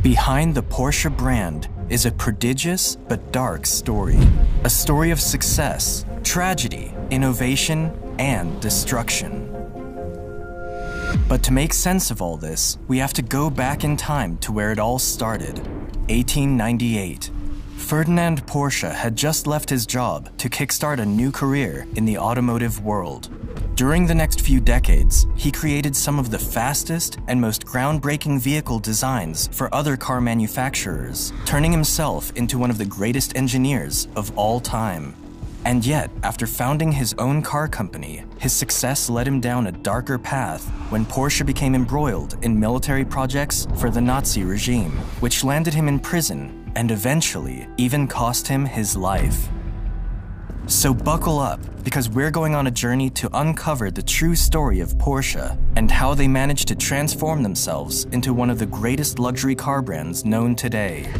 Behind the Porsche brand is a prodigious but dark story. A story of success, tragedy, innovation, and destruction. But to make sense of all this, we have to go back in time to where it all started, 1898. Ferdinand Porsche had just left his job to kickstart a new career in the automotive world. During the next few decades, he created some of the fastest and most groundbreaking vehicle designs for other car manufacturers, turning himself into one of the greatest engineers of all time. And yet, after founding his own car company, his success led him down a darker path when Porsche became embroiled in military projects for the Nazi regime, which landed him in prison and eventually even cost him his life. So buckle up, because we're going on a journey to uncover the true story of Porsche and how they managed to transform themselves into one of the greatest luxury car brands known today.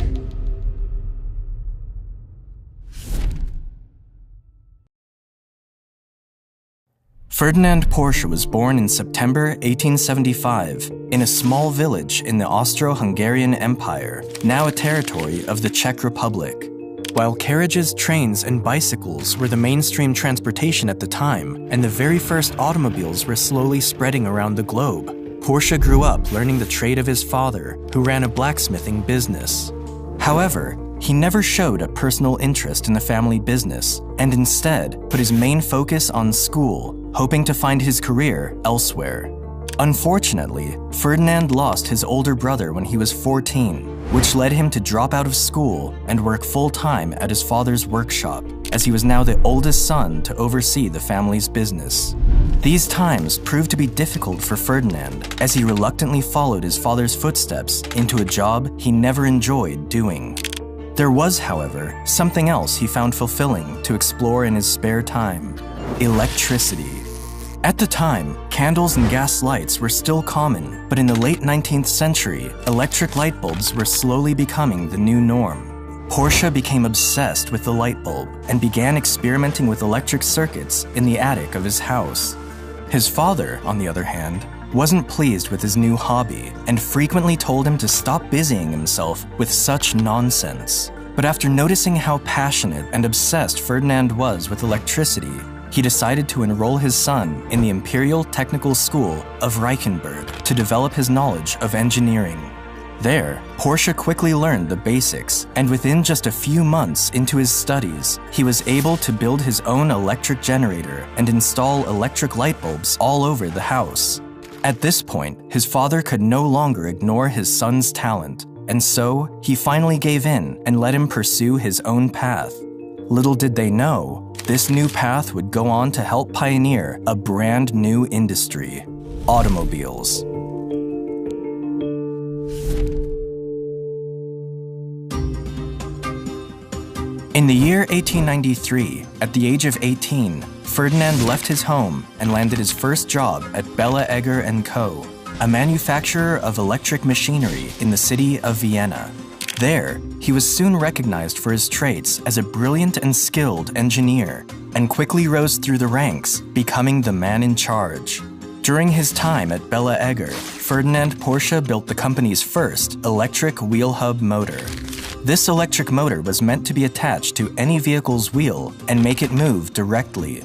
Ferdinand Porsche was born in September 1875 in a small village in the Austro-Hungarian Empire, now a territory of the Czech Republic. While carriages, trains, and bicycles were the mainstream transportation at the time, and the very first automobiles were slowly spreading around the globe, Porsche grew up learning the trade of his father, who ran a blacksmithing business. However, he never showed a personal interest in the family business, and instead put his main focus on school, hoping to find his career elsewhere. Unfortunately, Ferdinand lost his older brother when he was 14, which led him to drop out of school and work full-time at his father's workshop, as he was now the oldest son to oversee the family's business. These times proved to be difficult for Ferdinand, as he reluctantly followed his father's footsteps into a job he never enjoyed doing. There was, however, something else he found fulfilling to explore in his spare time: electricity. At the time, candles and gas lights were still common, but in the late 19th century, electric light bulbs were slowly becoming the new norm. Porsche became obsessed with the light bulb and began experimenting with electric circuits in the attic of his house. His father, on the other hand, wasn't pleased with his new hobby and frequently told him to stop busying himself with such nonsense. But after noticing how passionate and obsessed Ferdinand was with electricity, he decided to enroll his son in the Imperial Technical School of Reichenberg to develop his knowledge of engineering. There, Porsche quickly learned the basics, and within just a few months into his studies, he was able to build his own electric generator and install electric light bulbs all over the house. At this point, his father could no longer ignore his son's talent, and so he finally gave in and let him pursue his own path. Little did they know, this new path would go on to help pioneer a brand new industry: automobiles. In the year 1893, at the age of 18, Ferdinand left his home and landed his first job at Bella Egger & Co., a manufacturer of electric machinery in the city of Vienna. There, he was soon recognized for his traits as a brilliant and skilled engineer, and quickly rose through the ranks, becoming the man in charge. During his time at Bella Egger, Ferdinand Porsche built the company's first electric wheel hub motor. This electric motor was meant to be attached to any vehicle's wheel and make it move directly.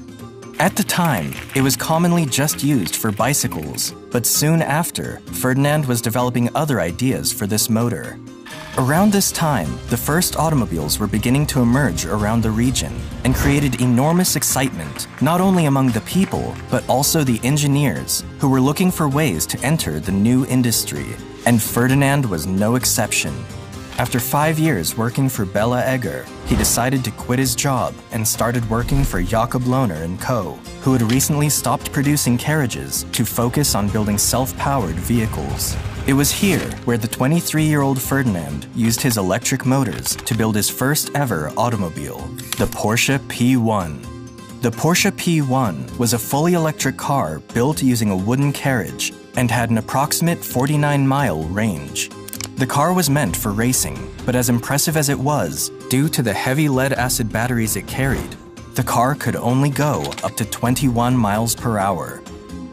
At the time, it was commonly just used for bicycles, but soon after, Ferdinand was developing other ideas for this motor. Around this time, the first automobiles were beginning to emerge around the region and created enormous excitement, not only among the people, but also the engineers, who were looking for ways to enter the new industry, and Ferdinand was no exception. After 5 years working for Bella Egger, he decided to quit his job and started working for Jakob Lohner & Co., who had recently stopped producing carriages to focus on building self-powered vehicles. It was here where the 23-year-old Ferdinand used his electric motors to build his first ever automobile, the Porsche P1. The Porsche P1 was a fully electric car built using a wooden carriage and had an approximate 49-mile range. The car was meant for racing, but as impressive as it was, due to the heavy lead-acid batteries it carried, the car could only go up to 21 miles per hour.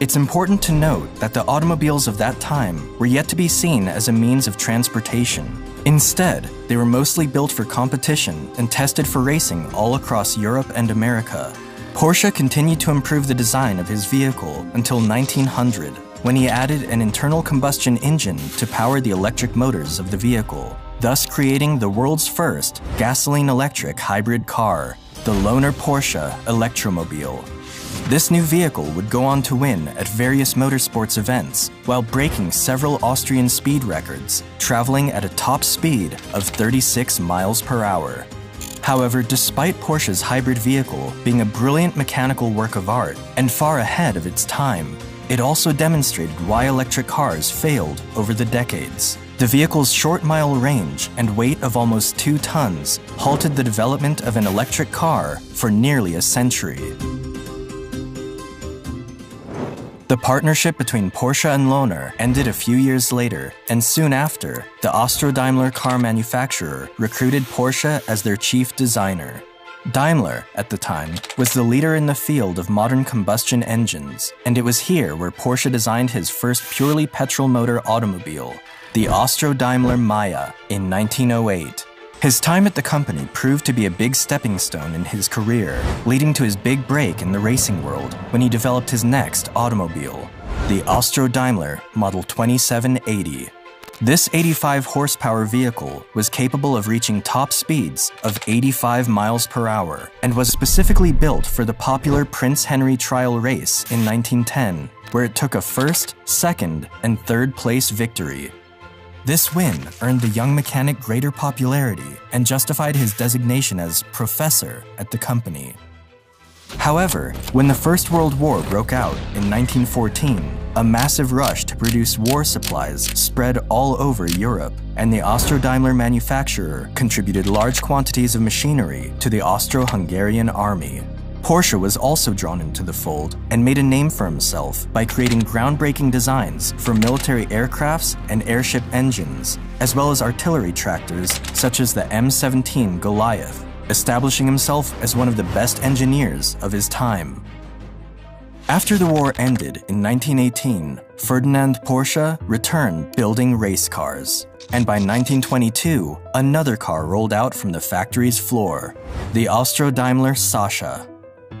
It's important to note that the automobiles of that time were yet to be seen as a means of transportation. Instead, they were mostly built for competition and tested for racing all across Europe and America. Porsche continued to improve the design of his vehicle until 1900, when he added an internal combustion engine to power the electric motors of the vehicle, thus creating the world's first gasoline-electric hybrid car, the Lohner Porsche Electromobile. This new vehicle would go on to win at various motorsports events while breaking several Austrian speed records, traveling at a top speed of 36 miles per hour. However, despite Porsche's hybrid vehicle being a brilliant mechanical work of art and far ahead of its time, it also demonstrated why electric cars failed over the decades. The vehicle's short mile range and weight of almost 2 tons halted the development of an electric car for nearly a century. The partnership between Porsche and Lohner ended a few years later, and soon after, the Austro-Daimler car manufacturer recruited Porsche as their chief designer. Daimler, at the time, was the leader in the field of modern combustion engines, and it was here where Porsche designed his first purely petrol motor automobile, the Austro-Daimler Maya, in 1908. His time at the company proved to be a big stepping stone in his career, leading to his big break in the racing world when he developed his next automobile, the Austro-Daimler Model 2780. This 85 horsepower vehicle was capable of reaching top speeds of 85 miles per hour and was specifically built for the popular Prince Henry Trial Race in 1910, where it took a first, second, and third place victory. This win earned the young mechanic greater popularity and justified his designation as professor at the company. However, when the First World War broke out in 1914, a massive rush to produce war supplies spread all over Europe, and the Austro-Daimler manufacturer contributed large quantities of machinery to the Austro-Hungarian army. Porsche was also drawn into the fold and made a name for himself by creating groundbreaking designs for military aircrafts and airship engines, as well as artillery tractors such as the M17 Goliath, establishing himself as one of the best engineers of his time. After the war ended in 1918, Ferdinand Porsche returned building race cars, and by 1922, another car rolled out from the factory's floor, the Austro-Daimler Sascha.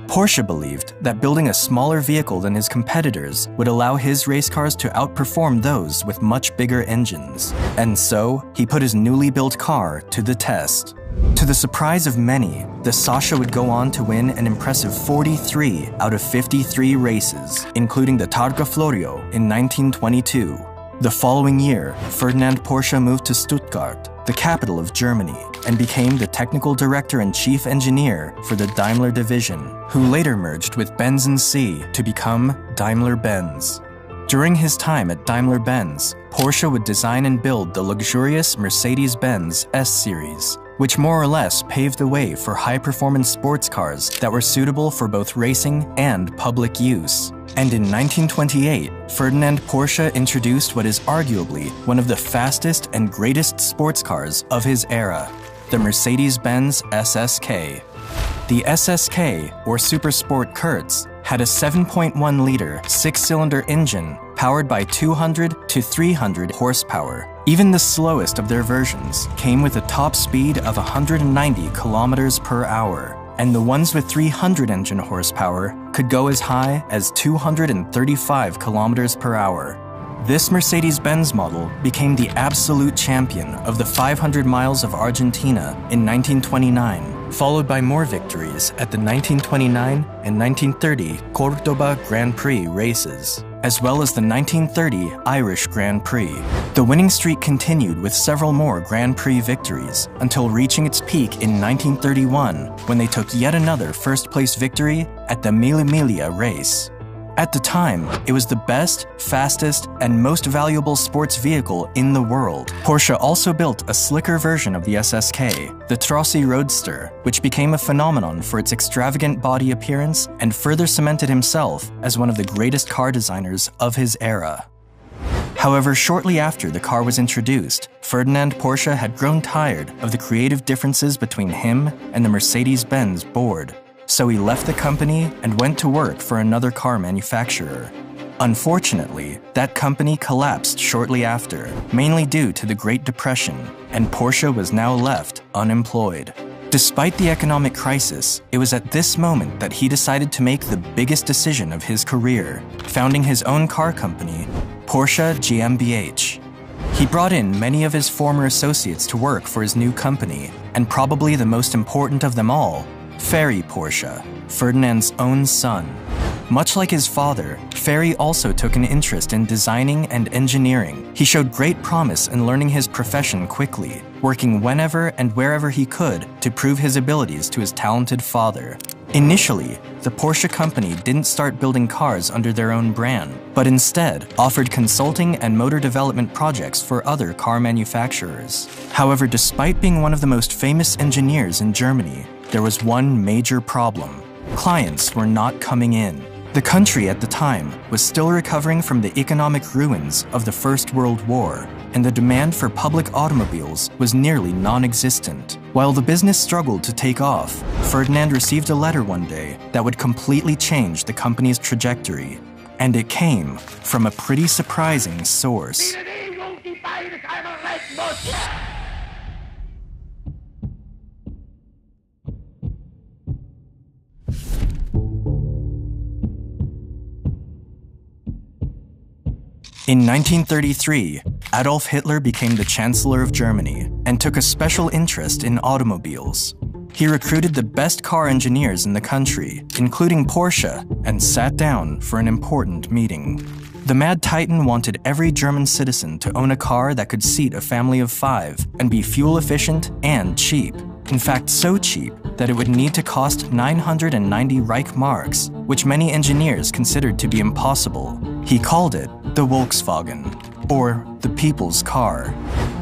Porsche believed that building a smaller vehicle than his competitors would allow his race cars to outperform those with much bigger engines, and so he put his newly built car to the test. To the surprise of many, the Sascha would go on to win an impressive 43 out of 53 races, including the Targa Florio in 1922. The following year, Ferdinand Porsche moved to Stuttgart, the capital of Germany, and became the technical director and chief engineer for the Daimler division, who later merged with Benz & C to become Daimler-Benz. During his time at Daimler-Benz, Porsche would design and build the luxurious Mercedes-Benz S-Series, which more or less paved the way for high-performance sports cars that were suitable for both racing and public use. And in 1928, Ferdinand Porsche introduced what is arguably one of the fastest and greatest sports cars of his era, the Mercedes-Benz SSK. The SSK, or Super Sport Kurz, had a 7.1-liter, 6-cylinder engine powered by 200 to 300 horsepower. Even the slowest of their versions came with a top speed of 190 kilometers per hour, and the ones with 300 engine horsepower could go as high as 235 kilometers per hour. This Mercedes-Benz model became the absolute champion of the 500 miles of Argentina in 1929, followed by more victories at the 1929 and 1930 Cordoba Grand Prix races, as well as the 1930 Irish Grand Prix. The winning streak continued with several more Grand Prix victories until reaching its peak in 1931 when they took yet another first-place victory at the Mille Miglia race. At the time, it was the best, fastest, and most valuable sports vehicle in the world. Porsche also built a slicker version of the SSK, the Trossi Roadster, which became a phenomenon for its extravagant body appearance and further cemented himself as one of the greatest car designers of his era. However, shortly after the car was introduced, Ferdinand Porsche had grown tired of the creative differences between him and the Mercedes-Benz board. So he left the company and went to work for another car manufacturer. Unfortunately, that company collapsed shortly after, mainly due to the Great Depression, and Porsche was now left unemployed. Despite the economic crisis, it was at this moment that he decided to make the biggest decision of his career, founding his own car company, Porsche GmbH. He brought in many of his former associates to work for his new company, and probably the most important of them all, Ferry Porsche, Ferdinand's own son. Much like his father, Ferry also took an interest in designing and engineering. He showed great promise in learning his profession quickly, working whenever and wherever he could to prove his abilities to his talented father. Initially, the Porsche company didn't start building cars under their own brand, but instead offered consulting and motor development projects for other car manufacturers. However, despite being one of the most famous engineers in Germany, there was one major problem. Clients were not coming in. The country at the time was still recovering from the economic ruins of the First World War, and the demand for public automobiles was nearly non-existent. While the business struggled to take off, Ferdinand received a letter one day that would completely change the company's trajectory. And it came from a pretty surprising source. In 1933, Adolf Hitler became the Chancellor of Germany and took a special interest in automobiles. He recruited the best car engineers in the country, including Porsche, and sat down for an important meeting. The Mad Titan wanted every German citizen to own a car that could seat a family of 5 and be fuel efficient and cheap. In fact, so cheap that it would need to cost 990 Reich marks, which many engineers considered to be impossible. He called it the Volkswagen, or the people's car.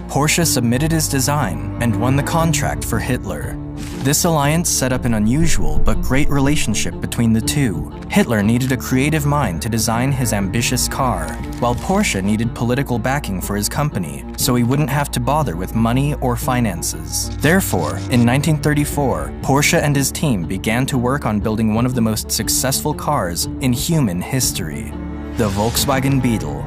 Porsche submitted his design and won the contract for Hitler. This alliance set up an unusual but great relationship between the two. Hitler needed a creative mind to design his ambitious car, while Porsche needed political backing for his company, so he wouldn't have to bother with money or finances. Therefore, in 1934, Porsche and his team began to work on building one of the most successful cars in human history, the Volkswagen Beetle.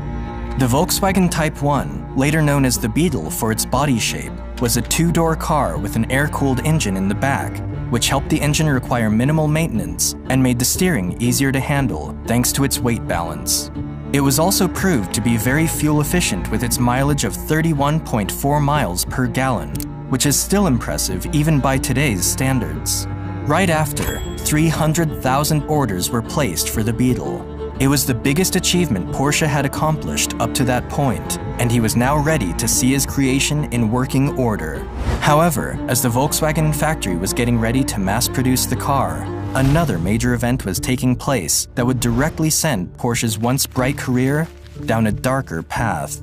The Volkswagen Type 1, later known as the Beetle for its body shape, was a 2-door car with an air-cooled engine in the back, which helped the engine require minimal maintenance and made the steering easier to handle thanks to its weight balance. It was also proved to be very fuel efficient with its mileage of 31.4 miles per gallon, which is still impressive even by today's standards. Right after, 300,000 orders were placed for the Beetle. It was the biggest achievement Porsche had accomplished up to that point, and he was now ready to see his creation in working order. However, as the Volkswagen factory was getting ready to mass-produce the car, another major event was taking place that would directly send Porsche's once bright career down a darker path.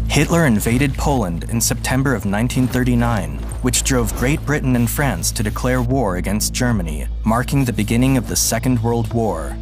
Hitler invaded Poland in September of 1939, which drove Great Britain and France to declare war against Germany, marking the beginning of the Second World War.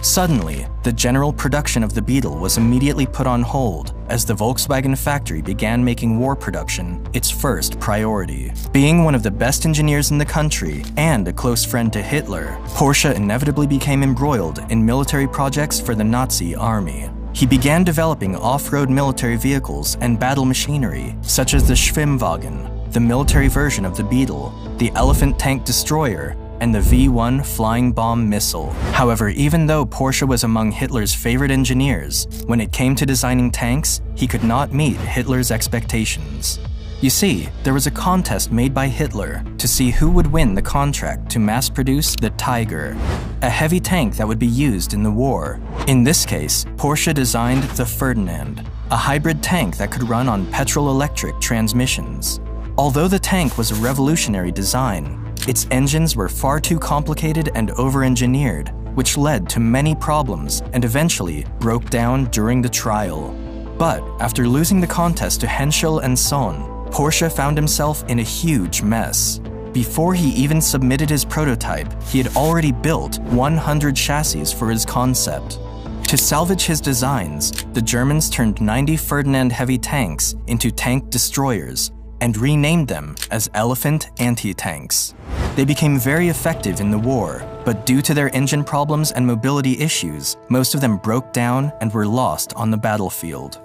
Suddenly, the general production of the Beetle was immediately put on hold as the Volkswagen factory began making war production its first priority. Being one of the best engineers in the country and a close friend to Hitler, Porsche inevitably became embroiled in military projects for the Nazi army. He began developing off-road military vehicles and battle machinery, such as the Schwimmwagen, the military version of the Beetle, the Elephant tank destroyer, and the V-1 flying bomb missile. However, even though Porsche was among Hitler's favorite engineers, when it came to designing tanks, he could not meet Hitler's expectations. You see, there was a contest made by Hitler to see who would win the contract to mass-produce the Tiger, a heavy tank that would be used in the war. In this case, Porsche designed the Ferdinand, a hybrid tank that could run on petrol-electric transmissions. Although the tank was a revolutionary design, its engines were far too complicated and over-engineered, which led to many problems and eventually broke down during the trial. But after losing the contest to Henschel and Sohn, Porsche found himself in a huge mess. Before he even submitted his prototype, he had already built 100 chassis for his concept. To salvage his designs, the Germans turned 90 Ferdinand heavy tanks into tank destroyers, and renamed them as Elephant anti-tanks. They became very effective in the war, but due to their engine problems and mobility issues, most of them broke down and were lost on the battlefield.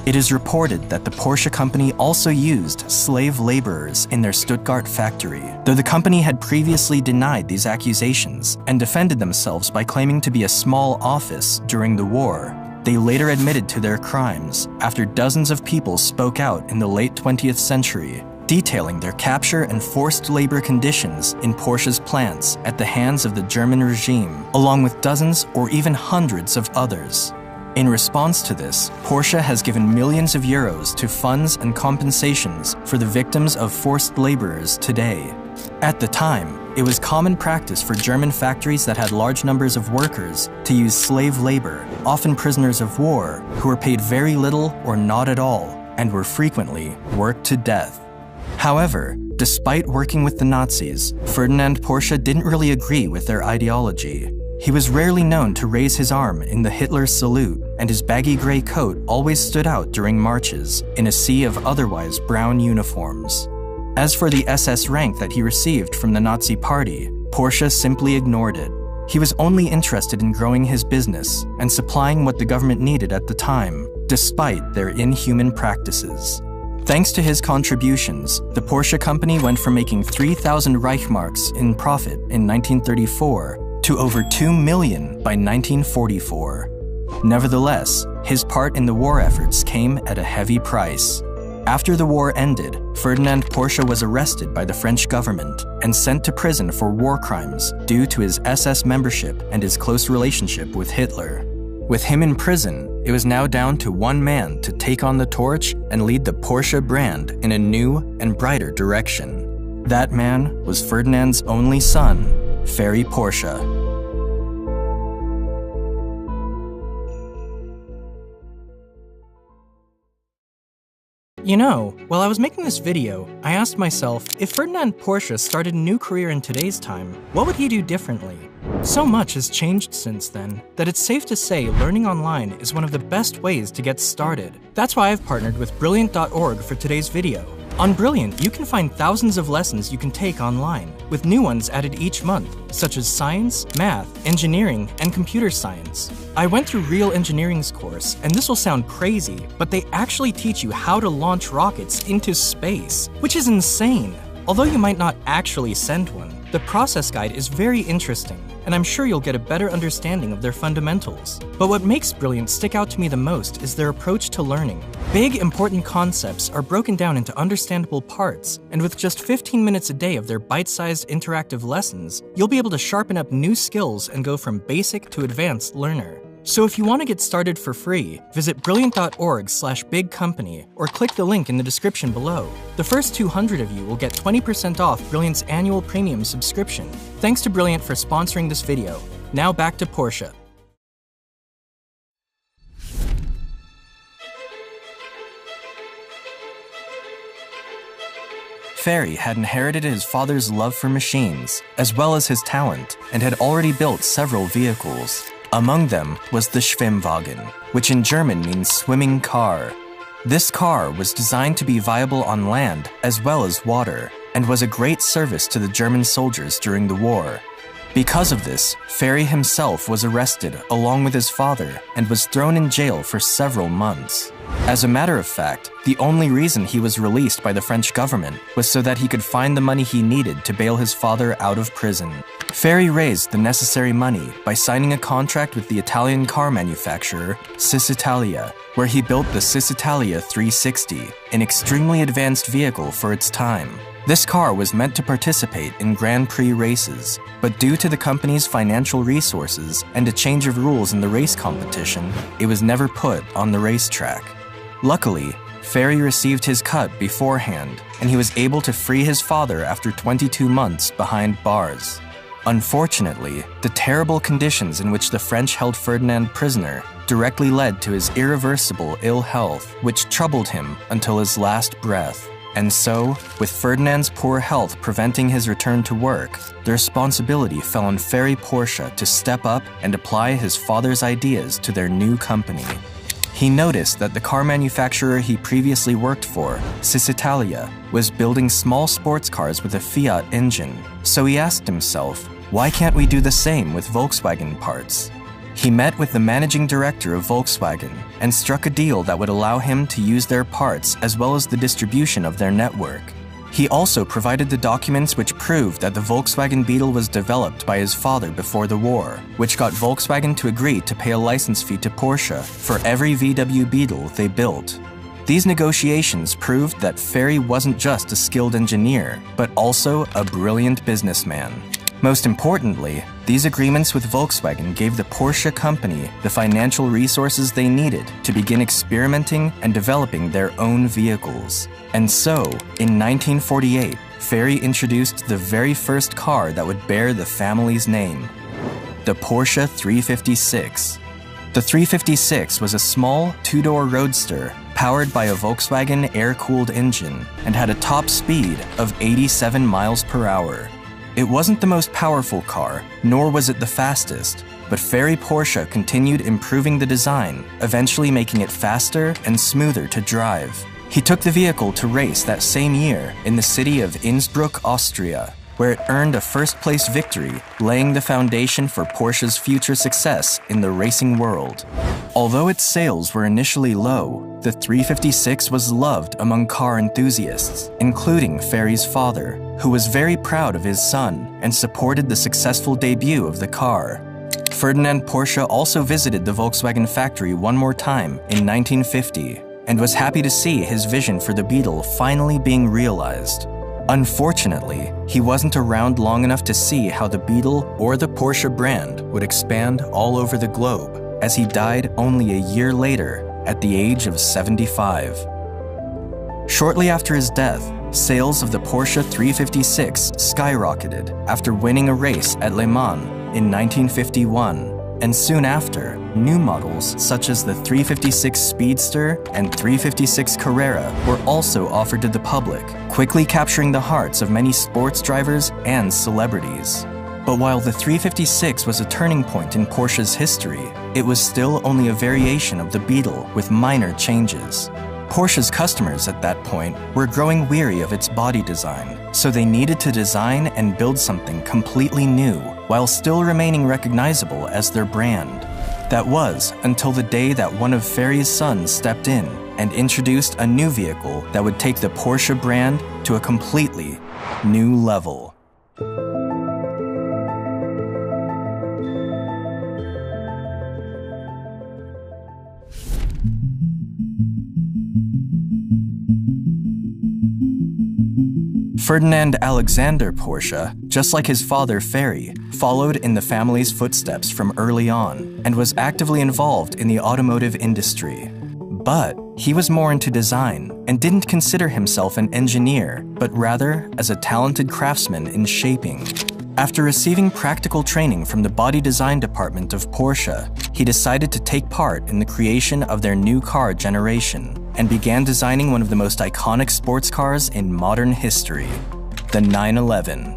It is reported that the Porsche company also used slave laborers in their Stuttgart factory, though the company had previously denied these accusations and defended themselves by claiming to be a small office during the war. They later admitted to their crimes after dozens of people spoke out in the late 20th century, detailing their capture and forced labor conditions in Porsche's plants at the hands of the German regime, along with dozens or even hundreds of others. In response to this, Porsche has given millions of euros to funds and compensations for the victims of forced laborers today. At the time, it was common practice for German factories that had large numbers of workers to use slave labor, often prisoners of war, who were paid very little or not at all, and were frequently worked to death. However, despite working with the Nazis, Ferdinand Porsche didn't really agree with their ideology. He was rarely known to raise his arm in the Hitler salute, and his baggy gray coat always stood out during marches in a sea of otherwise brown uniforms. As for the SS rank that he received from the Nazi Party, Porsche simply ignored it. He was only interested in growing his business and supplying what the government needed at the time, despite their inhuman practices. Thanks to his contributions, the Porsche company went from making 3,000 Reichsmarks in profit in 1934 to over 2 million by 1944. Nevertheless, his part in the war efforts came at a heavy price. After the war ended, Ferdinand Porsche was arrested by the French government and sent to prison for war crimes due to his SS membership and his close relationship with Hitler. With him in prison, it was now down to one man to take on the torch and lead the Porsche brand in a new and brighter direction. That man was Ferdinand's only son, Ferry Porsche. You know, while I was making this video, I asked myself, if Ferdinand Porsche started a new career in today's time, what would he do differently? So much has changed since then, that it's safe to say learning online is one of the best ways to get started. That's why I've partnered with Brilliant.org for today's video. On Brilliant, you can find thousands of lessons you can take online, with new ones added each month, such as science, math, engineering, and computer science. I went through Real Engineering's course, and this will sound crazy, but they actually teach you how to launch rockets into space, which is insane. Although you might not actually send one, the process guide is very interesting, and I'm sure you'll get a better understanding of their fundamentals. But what makes Brilliant stick out to me the most is their approach to learning. Big, important concepts are broken down into understandable parts, and with just 15 minutes a day of their bite-sized interactive lessons, you'll be able to sharpen up new skills and go from basic to advanced learner. So if you want to get started for free, visit brilliant.org/bigcompany or click the link in the description below. The first 200 of you will get 20% off Brilliant's annual premium subscription. Thanks to Brilliant for sponsoring this video. Now back to Porsche. Ferry had inherited his father's love for machines, as well as his talent, and had already built several vehicles. Among them was the Schwimmwagen, which in German means swimming car. This car was designed to be viable on land as well as water, and was a great service to the German soldiers during the war. Because of this, Ferry himself was arrested along with his father and was thrown in jail for several months. As a matter of fact, the only reason he was released by the French government was so that he could find the money he needed to bail his father out of prison. Ferry raised the necessary money by signing a contract with the Italian car manufacturer Cisitalia, where he built the Cisitalia 360, an extremely advanced vehicle for its time. This car was meant to participate in Grand Prix races, but due to the company's financial resources and a change of rules in the race competition, it was never put on the racetrack. Luckily, Ferry received his cut beforehand, and he was able to free his father after 22 months behind bars. Unfortunately, the terrible conditions in which the French held Ferdinand prisoner directly led to his irreversible ill health, which troubled him until his last breath. And so, with Ferdinand's poor health preventing his return to work, the responsibility fell on Ferry Porsche to step up and apply his father's ideas to their new company. he noticed that the car manufacturer he previously worked for, Cisitalia, was building small sports cars with a Fiat engine. So he asked himself, why can't we do the same with Volkswagen parts? He met with the managing director of Volkswagen and struck a deal that would allow him to use their parts as well as the distribution of their network. He also provided the documents which proved that the Volkswagen Beetle was developed by his father before the war, which got Volkswagen to agree to pay a license fee to Porsche for every VW Beetle they built. These negotiations proved that Ferry wasn't just a skilled engineer, but also a brilliant businessman. Most importantly, these agreements with Volkswagen gave the Porsche company the financial resources they needed to begin experimenting and developing their own vehicles. And so, in 1948, Ferry introduced the very first car that would bear the family's name, the Porsche 356. The 356 was a small, two-door roadster powered by a Volkswagen air-cooled engine and had a top speed of 87 miles per hour. It wasn't the most powerful car, nor was it the fastest, but Ferry Porsche continued improving the design, eventually making it faster and smoother to drive. He took the vehicle to race that same year in the city of Innsbruck, Austria, where it earned a first-place victory, laying the foundation for Porsche's future success in the racing world. Although its sales were initially low, the 356 was loved among car enthusiasts, including Ferry's father, who was very proud of his son and supported the successful debut of the car. Ferdinand Porsche also visited the Volkswagen factory one more time in 1950 and was happy to see his vision for the Beetle finally being realized. Unfortunately, he wasn't around long enough to see how the Beetle or the Porsche brand would expand all over the globe, as he died only a year later at the age of 75. Shortly after his death, sales of the Porsche 356 skyrocketed after winning a race at Le Mans in 1951, and soon after, new models such as the 356 Speedster and 356 Carrera were also offered to the public, quickly capturing the hearts of many sports drivers and celebrities. But while the 356 was a turning point in Porsche's history, it was still only a variation of the Beetle with minor changes. Porsche's customers at that point were growing weary of its body design, so they needed to design and build something completely new while still remaining recognizable as their brand. That was until the day that one of Ferry's sons stepped in and introduced a new vehicle that would take the Porsche brand to a completely new level. Ferdinand Alexander Porsche, just like his father Ferry, followed in the family's footsteps from early on and was actively involved in the automotive industry. But he was more into design and didn't consider himself an engineer, but rather as a talented craftsman in shaping. After receiving practical training from the body design department of Porsche, he decided to take part in the creation of their new car generation and began designing one of the most iconic sports cars in modern history, the 911.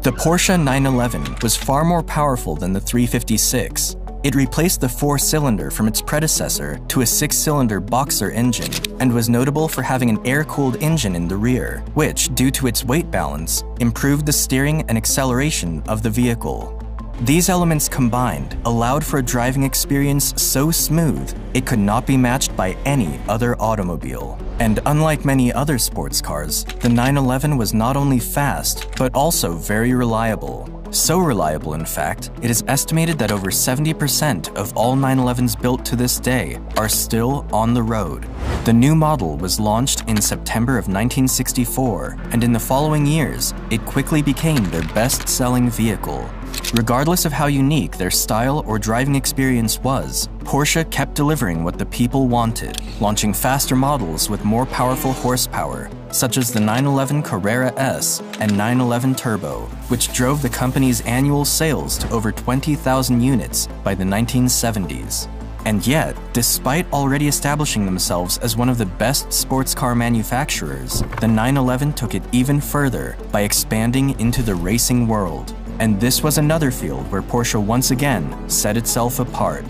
The Porsche 911 was far more powerful than the 356. It replaced the four-cylinder from its predecessor to a six-cylinder boxer engine and was notable for having an air-cooled engine in the rear, which, due to its weight balance, improved the steering and acceleration of the vehicle. These elements combined allowed for a driving experience so smooth it could not be matched by any other automobile. And unlike many other sports cars, the 911 was not only fast, but also very reliable. So reliable, in fact, it is estimated that over 70% of all 911s built to this day are still on the road. The new model was launched in September of 1964, and in the following years, it quickly became their best-selling vehicle. Regardless of how unique their style or driving experience was, Porsche kept delivering what the people wanted, launching faster models with more powerful horsepower, such as the 911 Carrera S and 911 Turbo, which drove the company's annual sales to over 20,000 units by the 1970s. And yet, despite already establishing themselves as one of the best sports car manufacturers, the 911 took it even further by expanding into the racing world. And this was another field where Porsche once again set itself apart.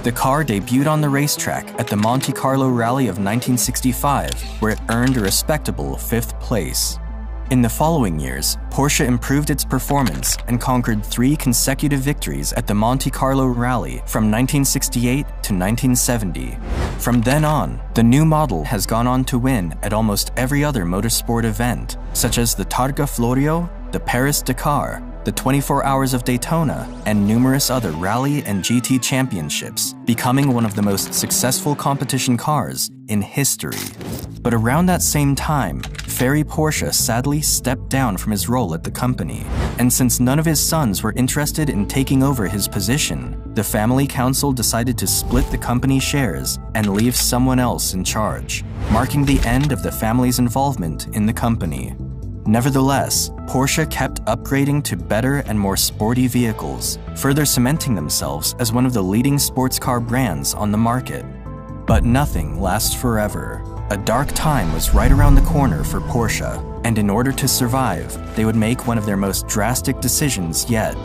The car debuted on the racetrack at the Monte Carlo Rally of 1965, where it earned a respectable 5th place. In the following years, Porsche improved its performance and conquered 3 consecutive victories at the Monte Carlo Rally from 1968 to 1970. From then on, the new model has gone on to win at almost every other motorsport event, such as the Targa Florio, the Paris-Dakar, the 24 Hours of Daytona, and numerous other rally and GT championships, becoming one of the most successful competition cars in history. But around that same time, Ferry Porsche sadly stepped down from his role at the company, and since none of his sons were interested in taking over his position, the family council decided to split the company shares and leave someone else in charge, marking the end of the family's involvement in the company. Nevertheless, Porsche kept upgrading to better and more sporty vehicles, further cementing themselves as one of the leading sports car brands on the market. But nothing lasts forever. A dark time was right around the corner for Porsche, and in order to survive, they would make one of their most drastic decisions yet.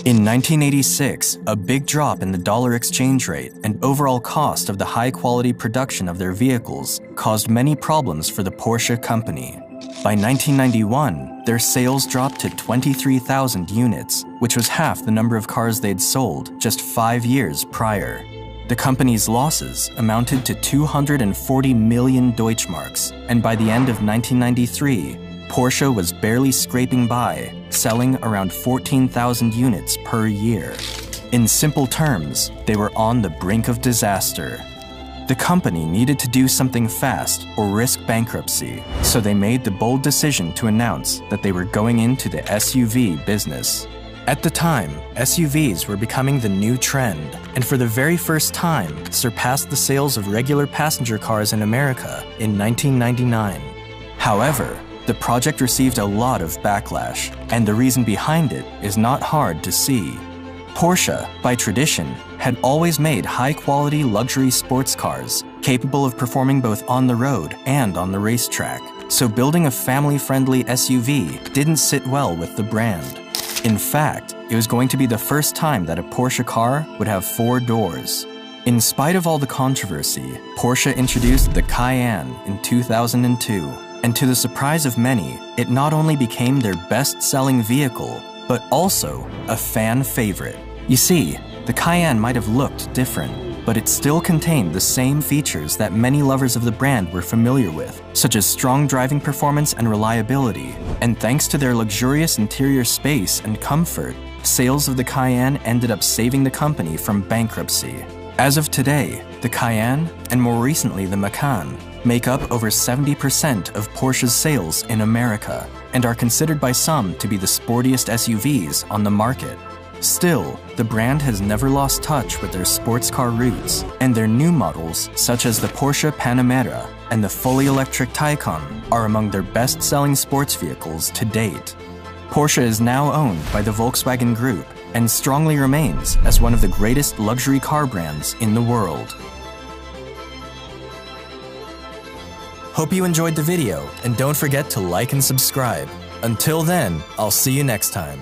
In 1986, a big drop in the dollar exchange rate and overall cost of the high-quality production of their vehicles caused many problems for the Porsche company. By 1991, their sales dropped to 23,000 units, which was half the number of cars they'd sold just 5 years prior. The company's losses amounted to 240 million Deutschmarks, and by the end of 1993, Porsche was barely scraping by, selling around 14,000 units per year. In simple terms, they were on the brink of disaster. The company needed to do something fast or risk bankruptcy, so they made the bold decision to announce that they were going into the SUV business. At the time, SUVs were becoming the new trend, and for the very first time, surpassed the sales of regular passenger cars in America in 1999. However, the project received a lot of backlash, and the reason behind it is not hard to see. Porsche, by tradition, had always made high-quality luxury sports cars, capable of performing both on the road and on the racetrack, so building a family-friendly SUV didn't sit well with the brand. In fact, it was going to be the first time that a Porsche car would have 4 doors. In spite of all the controversy, Porsche introduced the Cayenne in 2002. And to the surprise of many, it not only became their best-selling vehicle, but also a fan favorite. You see, the Cayenne might have looked different, but it still contained the same features that many lovers of the brand were familiar with, such as strong driving performance and reliability. And thanks to their luxurious interior space and comfort, sales of the Cayenne ended up saving the company from bankruptcy. As of today, the Cayenne, and more recently the Macan, make up over 70% of Porsche's sales in America, and are considered by some to be the sportiest SUVs on the market. Still, the brand has never lost touch with their sports car roots, and their new models, such as the Porsche Panamera and the fully electric Taycan, are among their best-selling sports vehicles to date. Porsche is now owned by the Volkswagen Group and strongly remains as one of the greatest luxury car brands in the world. Hope you enjoyed the video, and don't forget to like and subscribe. Until then, I'll see you next time.